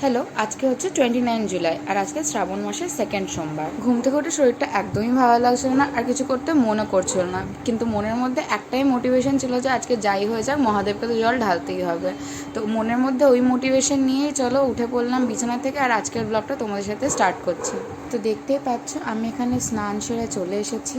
Hello, আজকে হচ্ছে 29 জুলাই আর আজকে শ্রাবণ মাসের সেকেন্ড সোমবার। ঘুম থেকে উঠে শরীরটা একদমই ভালো লাগছিল না আর কিছু করতে মনও করছিল না, কিন্তু মনের মধ্যে একটাই মোটিভেশন ছিল যে আজকে যাই হয়ে যাক মহাদেবকে তো জল ঢালতেই হবে। তো মনের মধ্যে ওই মোটিভেশন নিয়েই চলো উঠে পড়লাম বিছানা থেকে আর আজকের ব্লগটা তোমাদের সাথে স্টার্ট করছি। তো দেখতেই পাচ্ছ আমি এখানে স্নান সেরে চলে এসেছি।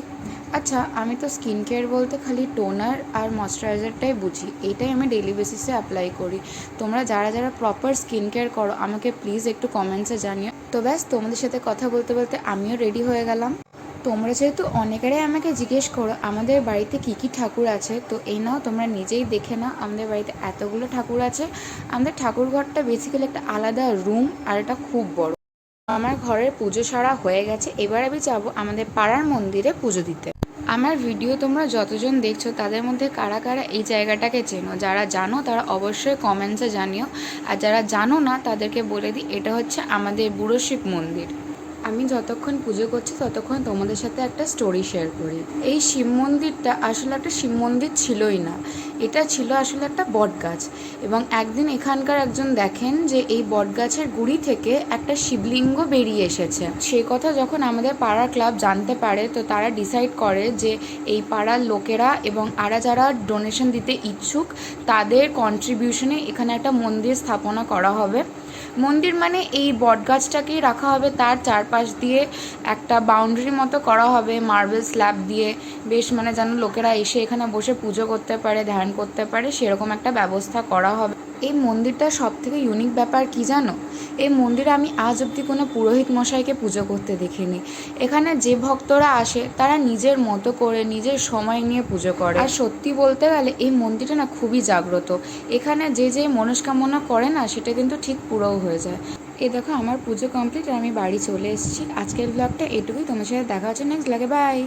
আচ্ছা, আমি তো স্কিন কেয়ার বলতে খালি টোনার আর ময়শ্চারাইজারটাই বুঝি, এটাই আমি ডেইলি বেসিসে অ্যাপ্লাই করি। তোমরা যারা যারা প্রপার স্কিন কেয়ার করো আমাকে প্লিজ একটু কমেন্টসে জানিও। তো ব্যাস, তোমাদের সাথে কথা বলতে বলতে আমিও রেডি হয়ে গেলাম। তোমরা যেহেতু অনেকেরাই আমাকে জিজ্ঞেস করো আমাদের বাড়িতে কী কী ঠাকুর আছে, তো এই নাও তোমরা নিজেই দেখে নাও। আমাদের বাড়িতে এতগুলো ঠাকুর আছে। আমাদের ঠাকুর ঘরটা বেসিক্যালি একটা আলাদা রুম আর এটা খুব বড়। আমার ঘরের পুজো সারা হয়ে গেছে, এবার আমি যাবো আমাদের পাড়ার মন্দিরে পুজো দিতে। আমার ভিডিও তোমরা যতজন দেখছো তাদের মধ্যে কারা কারা এই জায়গাটাকে চেনো, যারা জানো তারা অবশ্যই কমেন্টসে জানিও। আর যারা জানো না তাদেরকে বলে দিই, এটা হচ্ছে আমাদের বুড়ো শিব মন্দির। আমি যতক্ষণ পুজো করছি ততক্ষণ তোমাদের সাথে একটা স্টোরি শেয়ার করি। এই শিব মন্দিরটা আসলে একটা শিব মন্দির ছিলই না, এটা ছিল আসলে একটা বট গাছ। এবং একদিন এখানকার একজন দেখেন যে এই বট গাছের গুড়ি থেকে একটা শিবলিঙ্গ বেরিয়ে এসেছে। সেই কথা যখন আমাদের পাড়ার ক্লাব জানতে পারে, তো তারা ডিসাইড করে যে এই পাড়ার লোকেরা এবং আরা যারা ডোনেশন দিতে ইচ্ছুক তাদের কন্ট্রিবিউশনে এখানে একটা মন্দির স্থাপনা করা হবে। মন্দির মানে এই বটগাছটাকেই রাখা হবে, তার চারপাশ দিয়ে একটা বাউন্ডারি মতো করা হবে মার্বেল স্ল্যাব দিয়ে, বেশ মানে যেন লোকেরা এসে এখানে বসে পুজো করতে পারে, ধ্যান করতে পারে, সেরকম একটা ব্যবস্থা করা হবে। এই মন্দিরটার সবথেকে ইউনিক ব্যাপার কি জানো? এই মন্দিরে আমি আজ অবধি কোনো পুরোহিত মশাইকে পুজো করতে দেখিনি। এখানে যে ভক্তরা আসে তারা নিজের মতো করে নিজের সময় নিয়ে পুজো করে। আর সত্যি বলতে গেলে এই মন্দিরটা না খুবই জাগ্রত। এখানে যে যে মনস্কামনা করে না সেটা কিন্তু ঠিক পুরোও হয়ে যায়। এই দেখো আমার পুজো কমপ্লিট আর আমি বাড়ি চলে এসেছি। আজকের ব্লগটা এটুকুই, তোমার সাথে দেখা হচ্ছে নেক্সট ব্লগে, বাই।